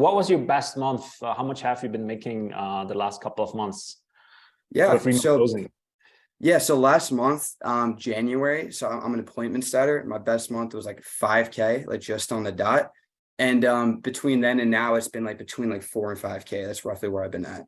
what was your best month? How much have you been making the last couple of months Yeah. with remote closing? So last month, January, so I'm an appointment setter. My best month was like 5K, like just on the dot. And between then and now, it's been like between like 4 and 5K. That's roughly where I've been at.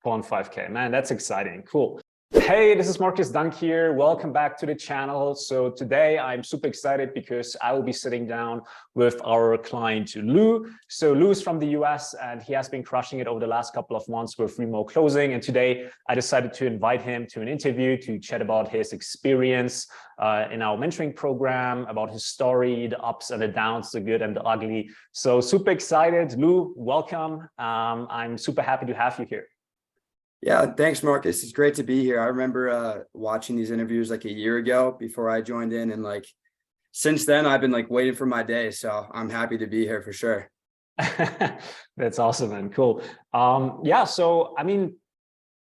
4 and 5K, man, that's exciting. Cool. Hey, this is Markus Dunk here. Welcome back to the channel. So today I'm super excited because I will be sitting down with our client Lou. So Lou is from the US and he has been crushing it over the last couple of months with remote closing. And today I decided to invite him to an interview to chat about his experience in our mentoring program, about his story, the ups and the downs, the good and the ugly. So super excited. Lou, welcome. I'm super happy to have you here. Yeah, thanks, Marcus. It's great to be here. I remember watching these interviews like a year ago before I joined in, and like since then I've been like waiting for my day. So I'm happy to be here for sure. That's awesome, man. Cool. Yeah. So I mean,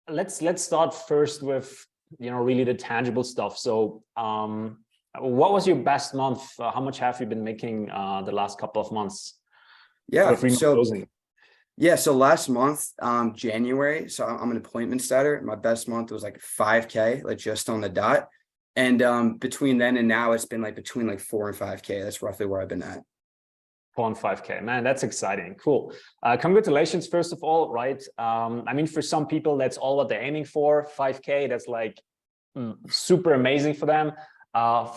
let's start first with really the tangible stuff. So what was your best month? How much have you been making the last couple of months? Yeah. With remote closing? So last month, January, so I'm an appointment setter. My best month was like 5K, like just on the dot. And between then and now, it's been like between like 4 and 5K. That's roughly where I've been at. 4 and 5K, man, that's exciting. Cool. Congratulations, first of all, right? I mean, for some people, that's all what they're aiming for. 5K, that's like super amazing for them.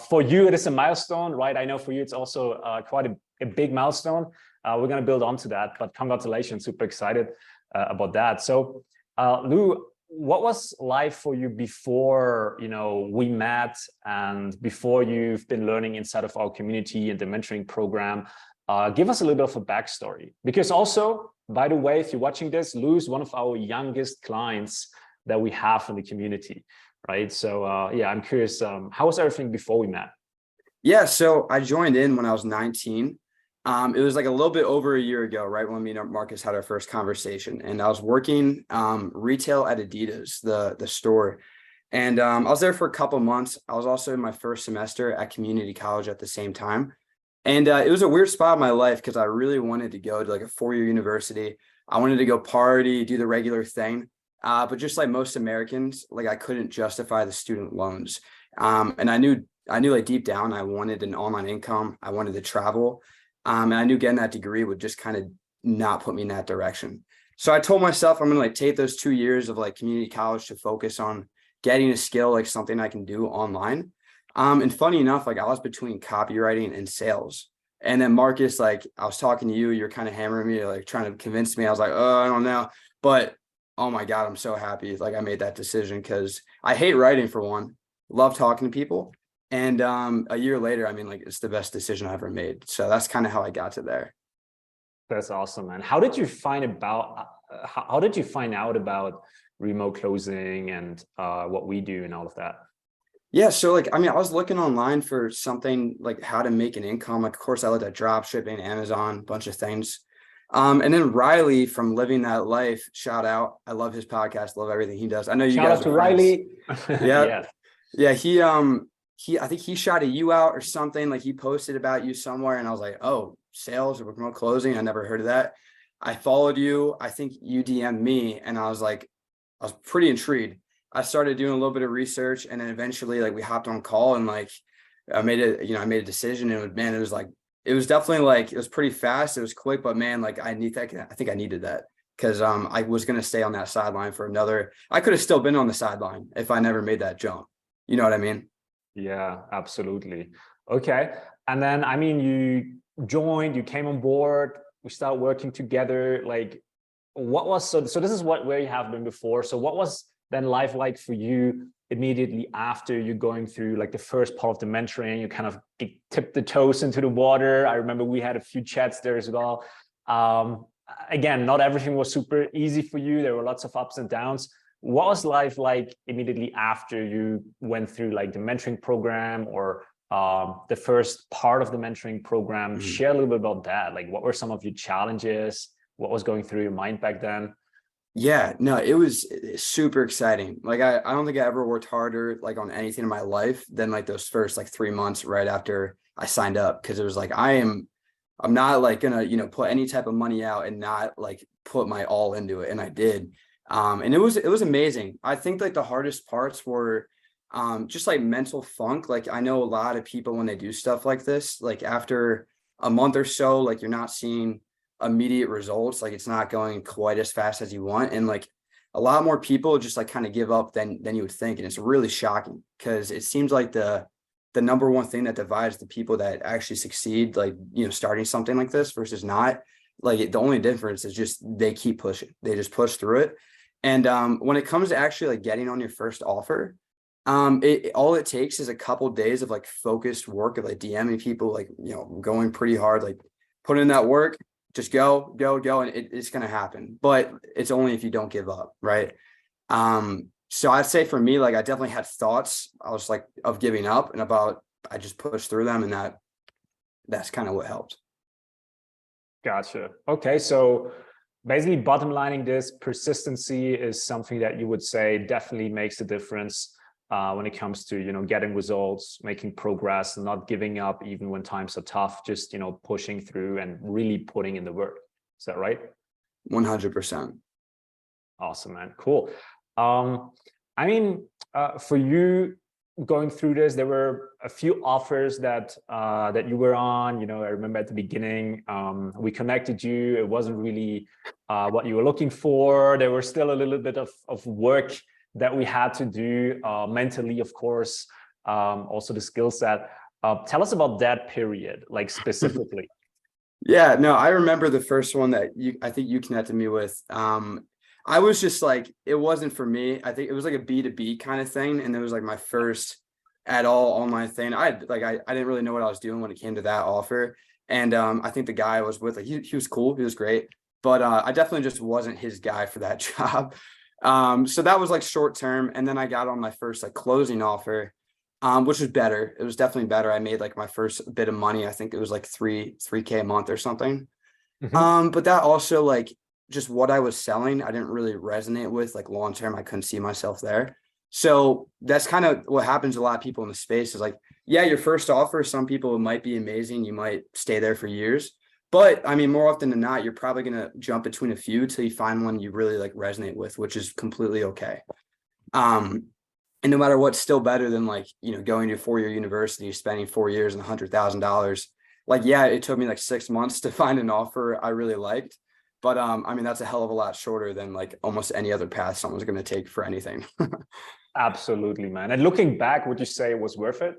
For you, it is a milestone, right? I know for you, it's also quite a big milestone. We're going to build onto that, but congratulations, super excited about that. So Lou, what was life for you before we met and before you've been learning inside of our community and the mentoring program? Give us a little bit of a backstory, because also, by the way, if you're watching this, Lou is one of our youngest clients that we have in the community, right? So yeah, I'm curious, how was everything before we met? Yeah, so I joined in when I was 19. It was like a little bit over a year ago, right when me and Marcus had our first conversation, and I was working retail at Adidas, the store, and I was there for a couple months. I was also in my first semester at community college at the same time, and it was a weird spot in my life because I really wanted to go to like a 4-year university. I wanted to go party, do the regular thing, but just like most Americans, like I couldn't justify the student loans, and I knew like deep down I wanted an online income. I wanted to travel. And I knew getting that degree would just kind of not put me in that direction. So I told myself I'm going to like take those 2 years of like community college to focus on getting a skill, like something I can do online. And funny enough, like I was between copywriting and sales. And then Marcus, like I was talking to you, you're kind of hammering me, like trying to convince me. I was like, oh, I don't know. But oh my God, I'm so happy. Like I made that decision because I hate writing for one, love talking to people. And a year later, I mean, like it's the best decision I ever made. So that's kind of how I got to there. That's awesome, man. How did you find out about remote closing and what we do and all of that? Yeah, so like I mean, I was looking online for something like how to make an income. Like, of course, I looked at drop shipping, Amazon, a bunch of things. And then Riley from Living That Life, shout out. I love his podcast, love everything he does. I know you Shout guys out to are friends. Riley. Yeah. Yeah, I think he shouted you out or something, like he posted about you somewhere, and I was like, oh, sales or remote closing, I never heard of that. I followed you, I think you DM'd me, and I was pretty intrigued. I started doing a little bit of research, and then eventually like we hopped on call, and like I made a decision, and man, it was definitely like it was pretty fast, it was quick, but man, like I think I needed that because I was going to stay on that sideline for I could have still been on the sideline if I never made that jump. You know what I mean? Yeah, absolutely. Okay. And then, I mean, you joined, you came on board, we started working together. Like, what was, so this is where you have been before. So what was then life like for you immediately after you going through like the first part of the mentoring? You kind of tipped the toes into the water. I remember we had a few chats there as well. Again, not everything was super easy for you. There were lots of ups and downs. What was life like immediately after you went through like the mentoring program or the first part of the mentoring program? Mm-hmm. Share a little bit about that. Like, what were some of your challenges? What was going through your mind back then? Yeah, no, it was super exciting. Like I don't think I ever worked harder like on anything in my life than like those first like 3 months right after I signed up, because it was like I am I'm not like gonna, put any type of money out and not like put my all into it. And I did. And it was amazing. I think like the hardest parts were just like mental funk. Like I know a lot of people when they do stuff like this, like after a month or so, like you're not seeing immediate results, like it's not going quite as fast as you want. And like a lot more people just like kind of give up than you would think. And it's really shocking because it seems like the number one thing that divides the people that actually succeed, like, starting something like this versus not, like the only difference is just they keep pushing. They just push through it. And when it comes to actually like getting on your first offer, all it takes is a couple days of like focused work of like DMing people, like, going pretty hard, like put in that work, just go, and it's going to happen. But it's only if you don't give up. Right. So I'd say for me, like I definitely had thoughts, I was like of giving up and I just pushed through them, and that's kind of what helped. Gotcha. Okay. So basically bottom lining this, persistency is something that you would say definitely makes a difference when it comes to, getting results, making progress, not giving up even when times are tough, just, pushing through and really putting in the work. Is that right? 100%. Awesome, man. Cool. For you going through this, there were a few offers that you were on. I remember at the beginning, we connected you. It wasn't really what you were looking for. There was still a little bit of work that we had to do mentally, of course, also the skill set. Tell us about that period, like specifically. Yeah, no, I remember the first one that I think you connected me with. I was just like, it wasn't for me. I think it was like a B2B kind of thing. And it was like my first at all online thing. I didn't really know what I was doing when it came to that offer. And I think the guy I was with, like, he was cool. He was great. But I definitely just wasn't his guy for that job. So that was like short term. And then I got on my first like closing offer, which was better. It was definitely better. I made like my first bit of money. I think it was like 3K a month or something. Mm-hmm. But that also like, just what I was selling, I didn't really resonate with, like long term. I couldn't see myself there. So that's kind of what happens to a lot of people in the space is like, yeah, your first offer, some people, it might be amazing. You might stay there for years. But I mean, more often than not, you're probably going to jump between a few till you find one you really like resonate with, which is completely okay. And no matter what, still better than like, going to a 4-year university, spending 4 years and $100,000. Like, yeah, it took me like 6 months to find an offer I really liked. But I mean, that's a hell of a lot shorter than like almost any other path someone's going to take for anything. Absolutely, man. And looking back, would you say it was worth it?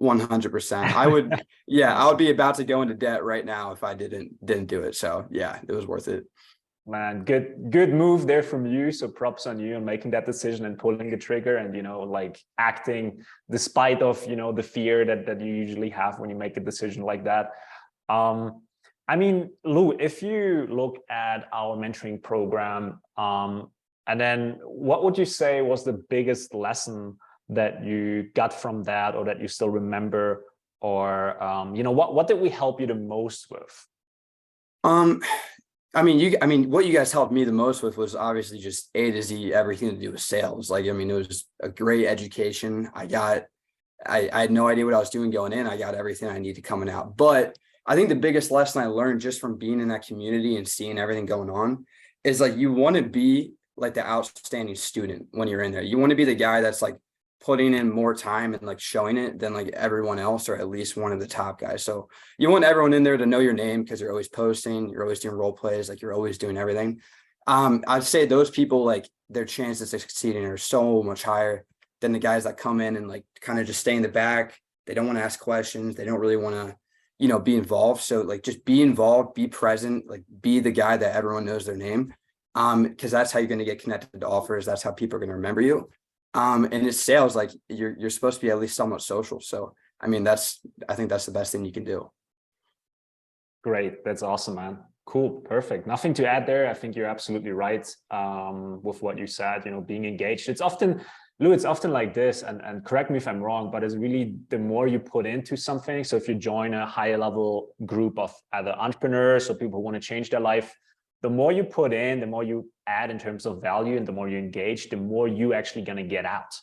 100%. I would, yeah, I would be about to go into debt right now if I didn't do it. So yeah, it was worth it. Man, good move there from you. So props on you on making that decision and pulling the trigger and, like acting despite of, the fear that you usually have when you make a decision like that. Lou, if you look at our mentoring program, and then what would you say was the biggest lesson that you got from that, or that you still remember, or what did we help you the most with? What you guys helped me the most with was obviously just A to Z, everything to do with sales. Like, it was a great education. I had no idea what I was doing going in. I got everything I needed coming out. But I think the biggest lesson I learned just from being in that community and seeing everything going on is like, you want to be like the outstanding student when you're in there. You want to be the guy that's like putting in more time and like showing it than like everyone else, or at least one of the top guys. So you want everyone in there to know your name because you're always posting, you're always doing role plays, like you're always doing everything. I'd say those people, like their chances of succeeding are so much higher than the guys that come in and like kind of just stay in the back. They don't want to ask questions. They don't really want to, be involved. So like, just be involved, be present, like be the guy that everyone knows their name. Because that's how you're going to get connected to offers. That's how people are going to remember you. And it's sales, like you're supposed to be at least somewhat social. So, I mean, I think that's the best thing you can do. Great. That's awesome, man. Cool. Perfect. Nothing to add there. I think you're absolutely right with what you said, being engaged. It's often like this, and correct me if I'm wrong, but it's really the more you put into something. So if you join a higher level group of other entrepreneurs or people who want to change their life, the more you put in, the more you add in terms of value, and the more you engage, the more you actually going to get out,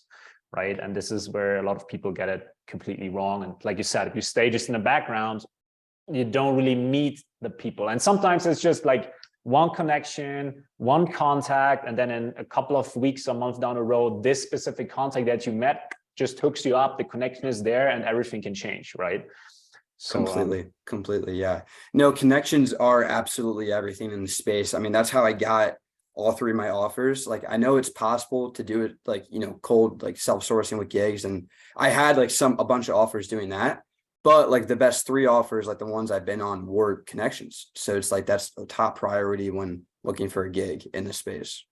right? And this is where a lot of people get it completely wrong. And like you said, if you stay just in the background, you don't really meet the people. And sometimes it's just like one connection, one contact, and then in a couple of weeks or months down the road, this specific contact that you met just hooks you up, the connection is there, and everything can change, right? So completely. Yeah. No, connections are absolutely everything in the space. I mean, that's how I got all three of my offers. Like, I know it's possible to do it, like, you know, cold, like self-sourcing with gigs. And I had like a bunch of offers doing that, but like the best three offers, like the ones I've been on, were connections. So it's like, that's a top priority when looking for a gig in the space.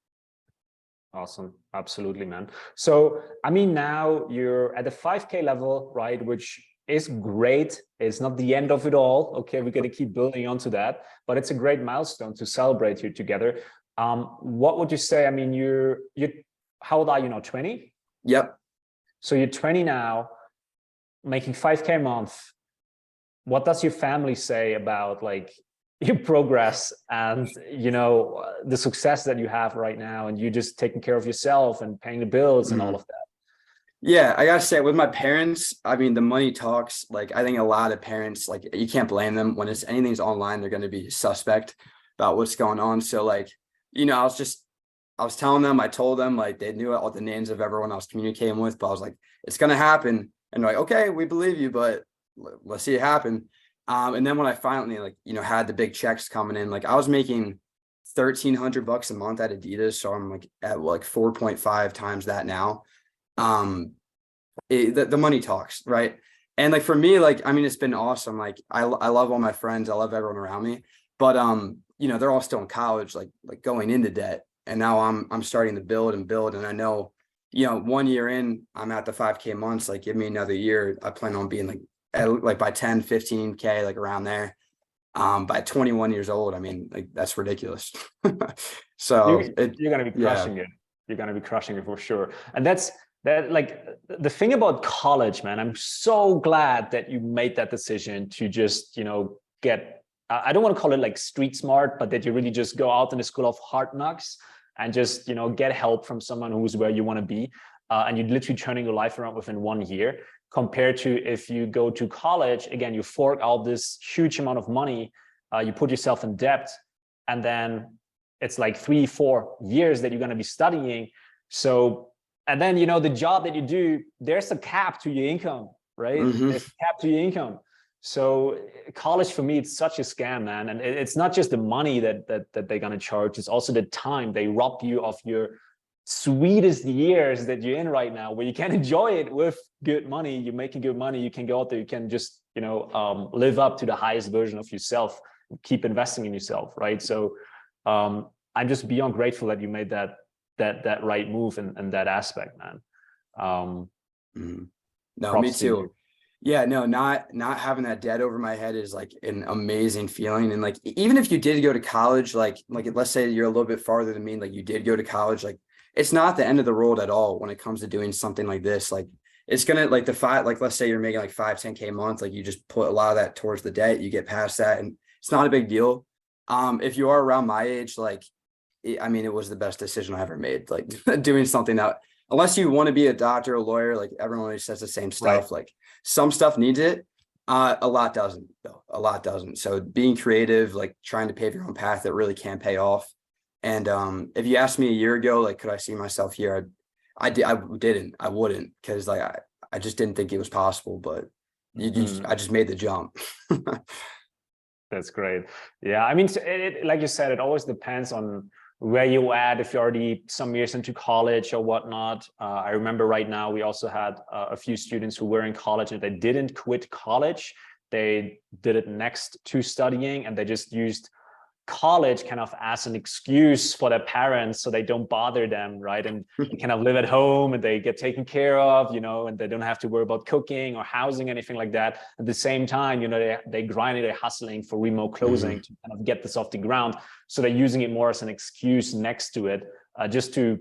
awesome. Absolutely, man. So, I mean, now you're at the 5K level, right? Which is great. It's not the end of it all. Okay, we're going to keep building onto that, but it's a great milestone to celebrate here together. What would you say? I mean, you're how old are you now? 20? Yep. So you're 20 now, making 5K a month. What does your family say about like your progress and, you know, the success that you have right now, and you just taking care of yourself and paying the bills and all of that? Yeah, I gotta say, with my parents, I mean, the money talks. Like, I think a lot of parents, like, you can't blame them when it's anything's online, they're going to be suspect about what's going on. So like, you know, I was telling them, I told them, like, they knew all the names of everyone I was communicating with, but I was like, it's going to happen. And they're like, okay, we believe you, but let's see it happen. And then when I finally, like, you know, had the big checks coming in, like, I was making $1,300 a month at Adidas. So I'm like at like 4.5 times that now. The money talks, right? And like, for me, like, I mean, it's been awesome. Like, I love all my friends, I love everyone around me, but you know, they're all still in college, like going into debt, and now I'm starting to build, and I know, you know, 1 year in, I'm at the 5K months. Like, give me another year, I plan on being like by 10 15K, like around there. By 21 years old, I mean, like, that's ridiculous. So You're going to be crushing it. You're going to be crushing it for sure. And that's like the thing about college, man. I'm so glad that you made that decision to just, you know, get, I don't want to call it like street smart, but that you really just go out in the school of hard knocks and just, you know, get help from someone who's where you want to be. And you're literally turning your life around within 1 year, compared to if you go to college, again, you fork out this huge amount of money, you put yourself in debt, and then it's like 3-4 years that you're going to be studying. So, and then, you know, the job that you do, there's a cap to your income, right? There's a cap to your income. So college, for me, it's such a scam, man. And it's not just the money that they're going to charge. It's also the time. They rob you of your sweetest years that you're in right now, where you can enjoy it with good money. You're making good money. You can go out there. You can just, you know, live up to the highest version of yourself. Keep investing in yourself, right? So I'm just beyond grateful that you made that right move in that aspect, man. No, me too. Yeah, no, not having that debt over my head is like an amazing feeling. And like, even if you did go to college, like let's say you're a little bit farther than me, like you did go to college, like, it's not the end of the world at all when it comes to doing something like this. Like, it's gonna, like, let's say you're making like 5-10K a month, like, you just put a lot of that towards the debt, you get past that, and it's not a big deal. If you are around my age, like, I mean, it was the best decision I ever made, like doing something that, unless you want to be a doctor, a lawyer, like everyone always says the same stuff, right? Like, some stuff needs it. A lot doesn't, though. A lot doesn't. So being creative, like trying to pave your own path, that really can pay off. And if you asked me a year ago, like, could I see myself here? I wouldn't, because like, I just didn't think it was possible, but I just made the jump. That's great. Yeah, I mean, like you said, it always depends on where you at, if you're already some years into college or whatnot. I remember right now, we also had a few students who were in college and they didn't quit college. They did it next to studying, and they just used college kind of as an excuse for their parents so they don't bother them, right? And they kind of live at home and they get taken care of, you know, and they don't have to worry about cooking or housing, anything like that. At the same time, you know, they grinding, they're hustling for remote closing to kind of get this off the ground. So they're using it more as an excuse next to it, just to,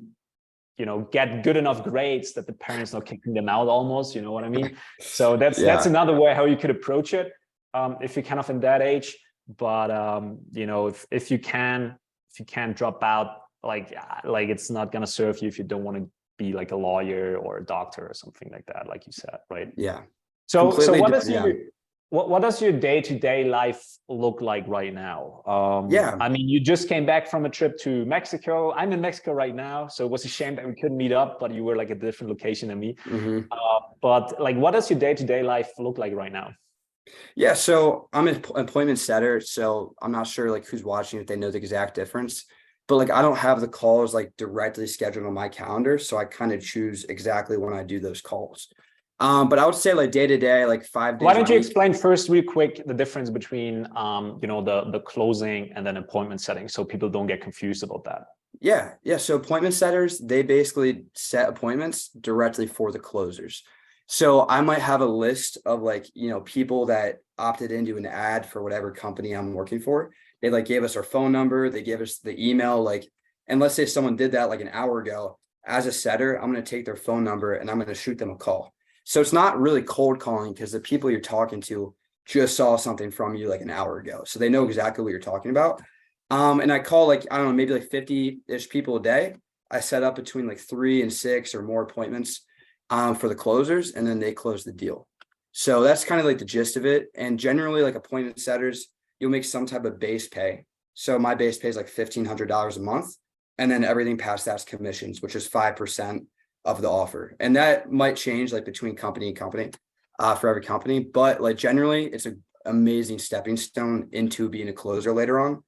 you know, get good enough grades that the parents not kicking them out almost, you know what I mean? So that's another way how you could approach it, if you're kind of in that age. But you know, if you can drop out, like it's not gonna serve you if you don't want to be like a lawyer or a doctor or something like that, like you said, right? Yeah. So what is your what does your day-to-day life look like right now? Yeah. I mean, you just came back from a trip to Mexico. I'm in Mexico right now, so it was a shame that we couldn't meet up, but you were like a different location than me. Mhm. But like, what does your day-to-day life look like right now? Yeah, so I'm an appointment setter, so I'm not sure like who's watching if they know the exact difference. But like I don't have the calls like directly scheduled on my calendar, so I kind of choose exactly when I do those calls. But I would say like day to day, like 5 days Why a don't you week. explain first, real quick, the difference between the closing and then appointment setting, so people don't get confused about that. Yeah. So appointment setters, they basically set appointments directly for the closers. So I might have a list of like, people that opted into an ad for whatever company I'm working for. They like gave us our phone number, they gave us the email, like, and let's say someone did that like an hour ago. As a setter, I'm going to take their phone number and I'm going to shoot them a call. So it's not really cold calling because the people you're talking to just saw something from you like an hour ago. So they know exactly what you're talking about. And I call like, I don't know, maybe like 50-ish people a day. I set up between like 3 and 6 or more appointments for the closers, and then they close the deal. So that's kind of like the gist of it. And generally, like appointment setters, you'll make some type of base pay. So my base pay is like $1,500 a month. And then everything past that's commissions, which is 5% of the offer. And that might change like between company and company for every company. But like generally, it's an amazing stepping stone into being a closer later on.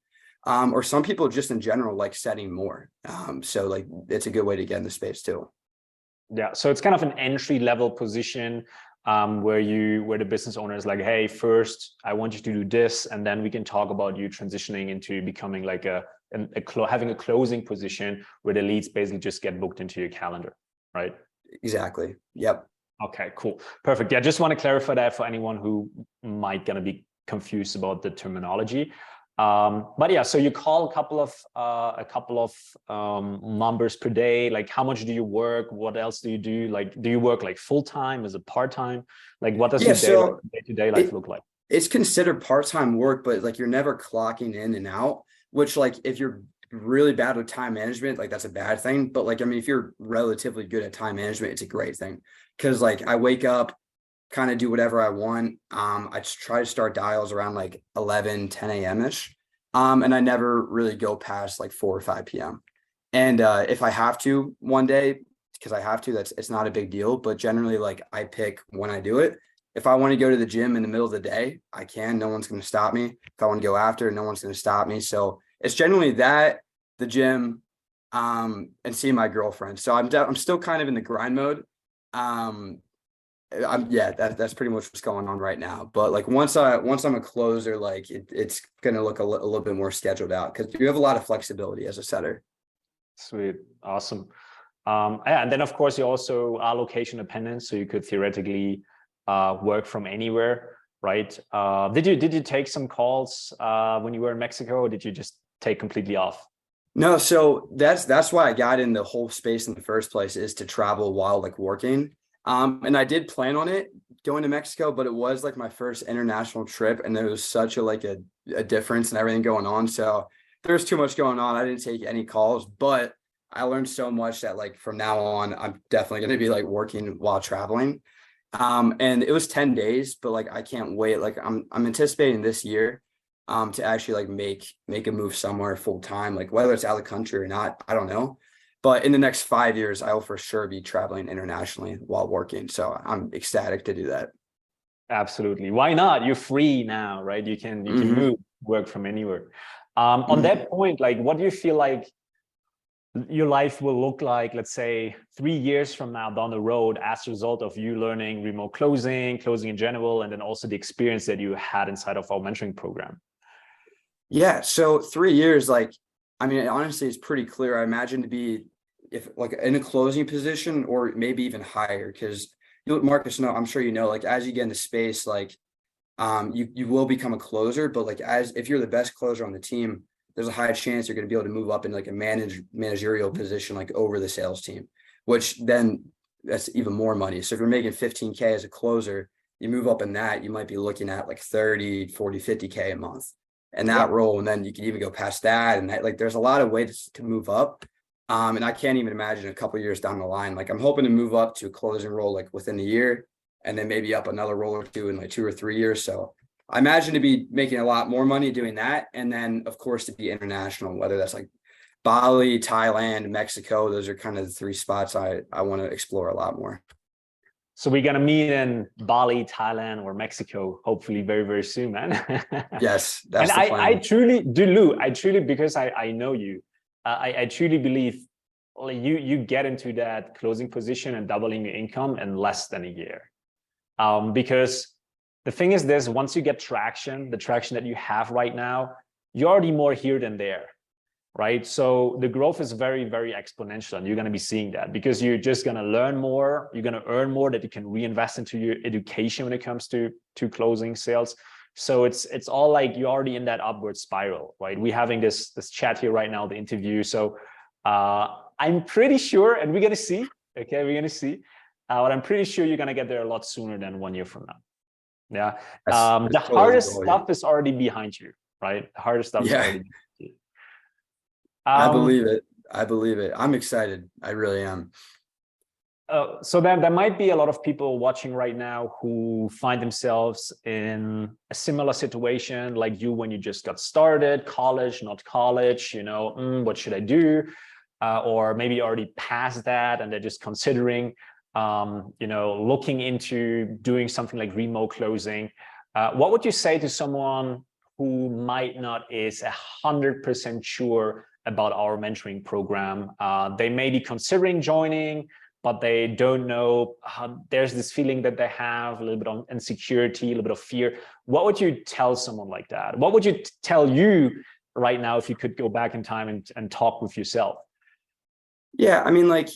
Or some people just in general like setting more. So like it's a good way to get in the space too. Yeah, so it's kind of an entry level position where the business owner is like, hey, first I want you to do this, and then we can talk about you transitioning into becoming like having a closing position where the leads basically just get booked into your calendar, right? Exactly. Yep. Okay, cool, perfect. Yeah, just want to clarify that for anyone who might gonna be confused about the terminology. But yeah, so you call a couple of numbers per day. Like, how much do you work? What else do you do? Like, do you work like full time? Is it part time? Like, what does Yeah. your So day-to-day life look like? it's considered part-time work, but like you're never clocking in and out, which like if you're really bad with time management, like that's a bad thing. But like, I mean, if you're relatively good at time management, it's a great thing. Cause like I wake up, kind of do whatever I want. I just try to start dials around like 11, 10 a.m. ish. And I never really go past like 4 or 5 p.m. And if I have to one day, because I have to, it's not a big deal. But generally, like I pick when I do it. If I want to go to the gym in the middle of the day, I can. No one's going to stop me. If I want to go after, no one's going to stop me. So it's generally that, the gym, and seeing my girlfriend. So I'm still kind of in the grind mode. That's pretty much what's going on right now. But like once I'm a closer, like it's gonna look a little bit more scheduled out because you have a lot of flexibility as a setter. Sweet, awesome. Yeah, and then of course you also are location dependent, so you could theoretically work from anywhere, right? Did you take some calls when you were in Mexico, or did you just take completely off? No, so that's why I got in the whole space in the first place, is to travel while like working. And I did plan on it going to Mexico, but it was like my first international trip, and there was such a difference and everything going on. So there's too much going on. I didn't take any calls, but I learned so much that like from now on, I'm definitely going to be like working while traveling. And it was 10 days, but like I can't wait. Like I'm anticipating this year to actually like make a move somewhere full time, like whether it's out of the country or not, I don't know. But in the next 5 years, I will for sure be traveling internationally while working. So I'm ecstatic to do that. Absolutely. Why not? You're free now, right? You can move, work from anywhere. On that point, like, what do you feel like your life will look like, let's say 3 years from now down the road, as a result of you learning remote closing in general, and then also the experience that you had inside of our mentoring program? Yeah. So 3 years, like, I mean, honestly, it's pretty clear. I imagine to be if like in a closing position or maybe even higher, because Marcus, no, I'm sure you know, like as you get into space, like you will become a closer, but like as if you're the best closer on the team, there's a high chance you're going to be able to move up in like a managerial position, like over the sales team, which then that's even more money. So if you're making 15K as a closer, you move up in that, you might be looking at like 30, 40, 50K a month and that role. And then you can even go past that. And that, like, there's a lot of ways to move up. And I can't even imagine a couple of years down the line. Like I'm hoping to move up to a closing role like within a year. and then maybe up another roll or two in like 2 or 3 years. So I imagine to be making a lot more money doing that. And then of course to be international, whether that's like Bali, Thailand, Mexico, those are kind of the three spots I want to explore a lot more. So we're gonna meet in Bali, Thailand, or Mexico, hopefully very, very soon, man. Yes, And that's the plan. I truly do, Lou. I truly, because I know you, I truly believe you get into that closing position and doubling your income in less than a year. Because the thing is this: once you get traction, the traction that you have right now, you're already more here than there. Right? So the growth is very, very exponential, and you're going to be seeing that because you're just going to learn more, you're going to earn more that you can reinvest into your education when it comes to closing sales. So it's all like you're already in that upward spiral, right? We're having this chat here right now, the interview. So I'm pretty sure, and we're going to see, okay, we're going to see, but I'm pretty sure you're going to get there a lot sooner than 1 year from now. Yeah. The hardest stuff is already behind you, right? The hardest stuff is already behind you. I believe it. I believe it. I'm excited. I really am. So there might be a lot of people watching right now who find themselves in a similar situation like you when you just got started, college, not college, what should I do? Or maybe already past that and they're just considering, looking into doing something like remote closing. What would you say to someone who might not is 100% sure about our mentoring program? They may be considering joining, but they don't know. There's this feeling that they have, a little bit of insecurity, a little bit of fear. What would you tell someone like that? What would you tell you right now if you could go back in time and talk with yourself? Yeah, I mean, like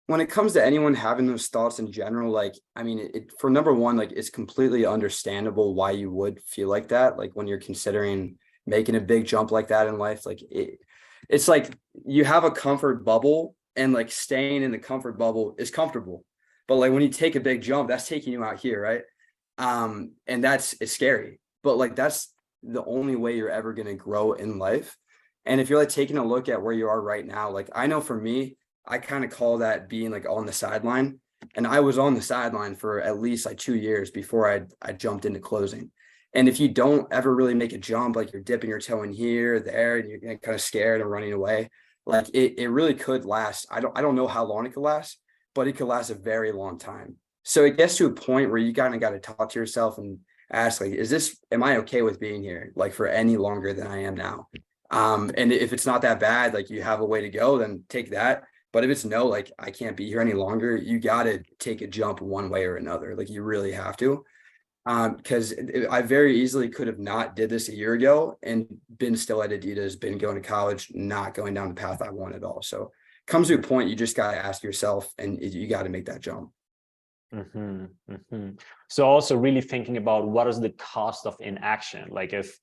when it comes to anyone having those thoughts in general, like, I mean, for number one, like it's completely understandable why you would feel like that. Like when you're considering making a big jump like that in life, like it's like you have a comfort bubble and like staying in the comfort bubble is comfortable. But like when you take a big jump, that's taking you out here, right? And it's scary. But like that's the only way you're ever going to grow in life. And if you're like taking a look at where you are right now, like I know for me, I kind of call that being like on the sideline. And I was on the sideline for at least like 2 years before I jumped into closing. And if you don't ever really make a jump, like you're dipping your toe in here, there, and you're kind of scared and running away, like it really could last. I don't know how long it could last, but it could last a very long time. So it gets to a point where you kind of got to talk to yourself and ask, like, am I okay with being here like for any longer than I am now? And if it's not that bad, like you have a way to go, then take that. But if it's no, like I can't be here any longer, you got to take a jump one way or another. Like you really have to. Because I very easily could have not did this a year ago and been still at Adidas, been going to college, not going down the path I want at all. So it comes to a point you just got to ask yourself and you got to make that jump. So also really thinking about what is the cost of inaction? Like if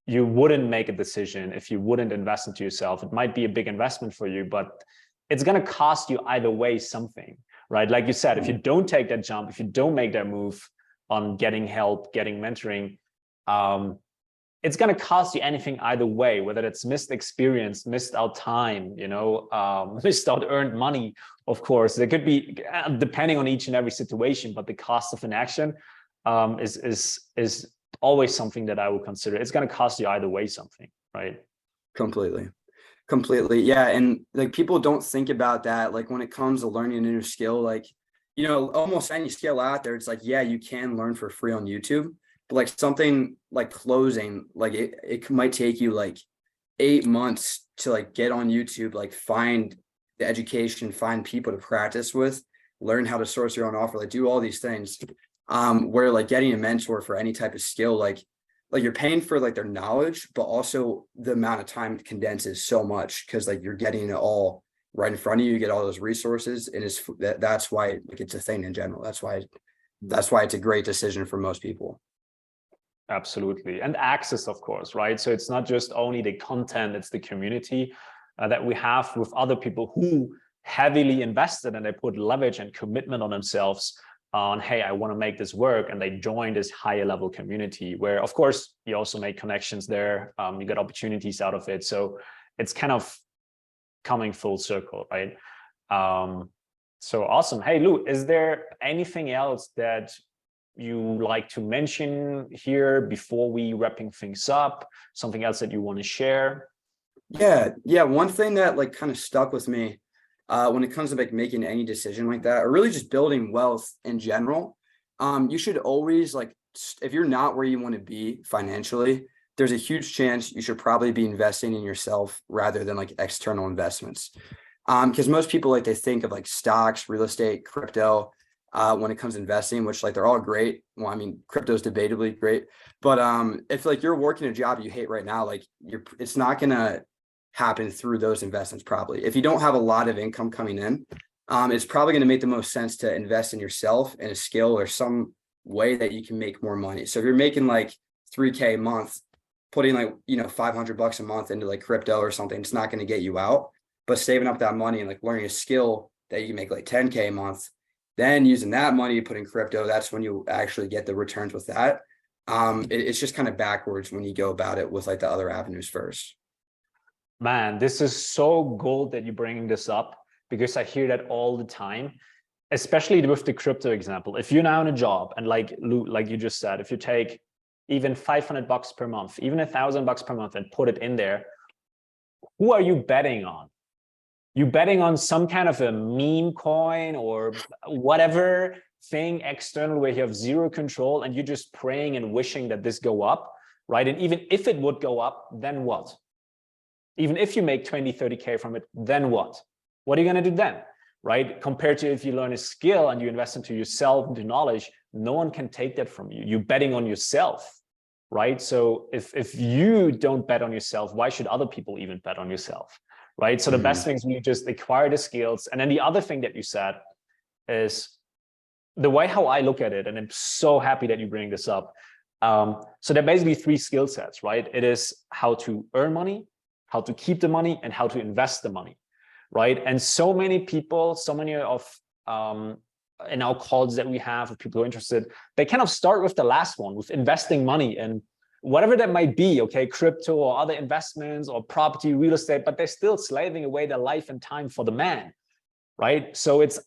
you wouldn't make a decision, if you wouldn't invest into yourself, it might be a big investment for you, but it's going to cost you either way something, right? Like you said, if you don't take that jump, if you don't make that move on getting help, getting mentoring, it's going to cost you anything either way, whether it's missed experience, missed out time, missed out earned money. Of course, there could be, depending on each and every situation, but the cost of inaction is always something that I would consider. It's going to cost you either way something, right? Completely. Yeah. And like people don't think about that. Like when it comes to learning a new skill, like, almost any skill out there, it's like, yeah, you can learn for free on YouTube, but like something like closing, like it might take you like 8 months to like get on YouTube, like find the education, find people to practice with, learn how to source your own offer, like do all these things. Where like getting a mentor for any type of skill, like you're paying for like their knowledge, but also the amount of time condenses so much because like you're getting it all right in front of you. You get all those resources, and that's why like it's a thing in general. That's why it's a great decision for most people. Absolutely. And access, of course, right? So it's not just only the content, it's the community that we have with other people who heavily invested and they put leverage and commitment on themselves on, hey, I want to make this work. And they join this higher level community where, of course, you also make connections there. You get opportunities out of it. So it's kind of coming full circle, right? So awesome. Hey, Lou, is there anything else that you like to mention here before we wrapping things up? Something else that you want to share? Yeah. One thing that like kind of stuck with me when it comes to like making any decision like that, or really just building wealth in general, you should always like, if you're not where you want to be financially, there's a huge chance you should probably be investing in yourself rather than like external investments. Because most people like they think of like stocks, real estate, crypto, when it comes to investing, which like they're all great. Well, I mean, crypto is debatably great, but if like you're working a job you hate right now, like it's not gonna happen through those investments. Probably if you don't have a lot of income coming in, it's probably going to make the most sense to invest in yourself in a skill or some way that you can make more money. So if you're making like 3K a month, putting like, $500 a month into like crypto or something, it's not going to get you out, but saving up that money and like learning a skill that you can make like 10K a month, then using that money to put in crypto, that's when you actually get the returns with that. It's just kind of backwards when you go about it with like the other avenues first. Man, this is so gold that you're bringing this up, because I hear that all the time, especially with the crypto example. If you're now in a job and like you just said, if you take even $500 per month, even $1,000 per month and put it in there, who are you betting on? You betting on some kind of a meme coin or whatever thing external where you have zero control and you're just praying and wishing that this go up, right? And even if it would go up, then what? Even if you make 20, 30K from it, then what? What are you going to do then, right? Compared to if you learn a skill and you invest into yourself, into knowledge, no one can take that from you. You're betting on yourself, right? So if you don't bet on yourself, why should other people even bet on yourself, right? So the best thing is when you just acquire the skills. And then the other thing that you said is the way how I look at it, and I'm so happy that you bring this up. So there are basically three skill sets, right? It is how to earn money, how to keep the money, and how to invest the money, right? And so many people, so many of in our calls that we have with people who are interested, they kind of start with the last one, with investing money and whatever that might be, okay, crypto or other investments or property, real estate, but they're still slaving away their life and time for the man, right? So it's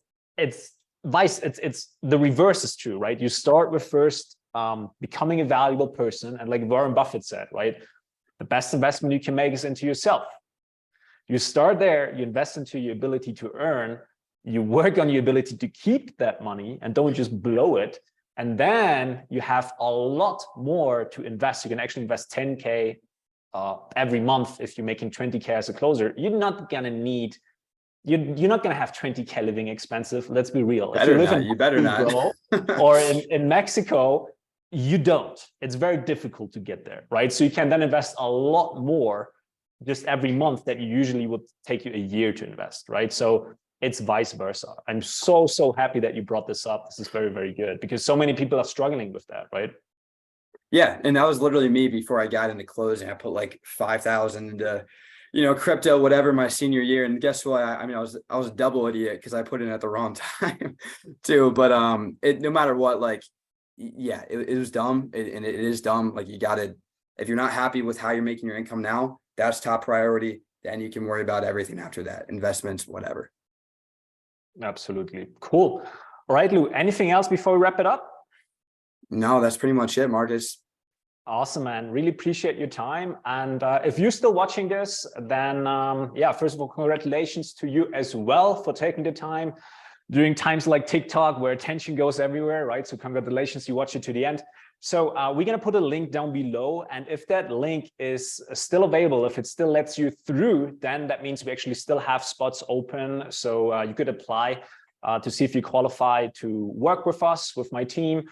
the reverse is true, right? You start with first becoming a valuable person, and like Warren Buffett said, right? The best investment you can make is into yourself. You start there, you invest into your ability to earn, you work on your ability to keep that money and don't just blow it. And then you have a lot more to invest. You can actually invest 10K every month if you're making 20K as a closer. You're not going to need, you're not going to have 20K living expensive. Let's be real. Better if you live not, in you better not. or in Mexico, you don't. It's very difficult to get there, right? So you can then invest a lot more just every month that you usually would take you a year to invest, right? So it's vice versa. I'm so happy that you brought this up. This is very, very good, because so many people are struggling with that, right? Yeah, and that was literally me before I got into closing. I put like 5,000 into, crypto, whatever, my senior year. And guess what? I was a double idiot because I put in at the wrong time too. But no matter what, like, yeah, it was dumb, and it is dumb. Like, you gotta, if you're not happy with how you're making your income now, that's top priority. Then you can worry about everything after that, investments, whatever. Absolutely. Cool. All right, Lou, anything else before we wrap it up? No, that's pretty much it, Marcus. Awesome, man. Really appreciate your time. And if you're still watching this, then yeah, first of all, congratulations to you as well for taking the time during times like TikTok where attention goes everywhere, right? So congratulations, you watch it to the end. So we're going to put a link down below. And if that link is still available, if it still lets you through, then that means we actually still have spots open. So you could apply to see if you qualify to work with us, with my team,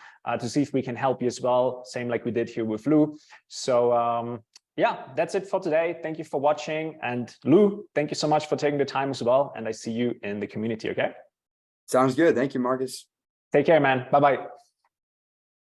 to see if we can help you as well. Same like we did here with Lou. So yeah, that's it for today. Thank you for watching. And Lou, thank you so much for taking the time as well. And I see you in the community, okay? Sounds good. Thank you, Marcus. Take care, man. Bye-bye.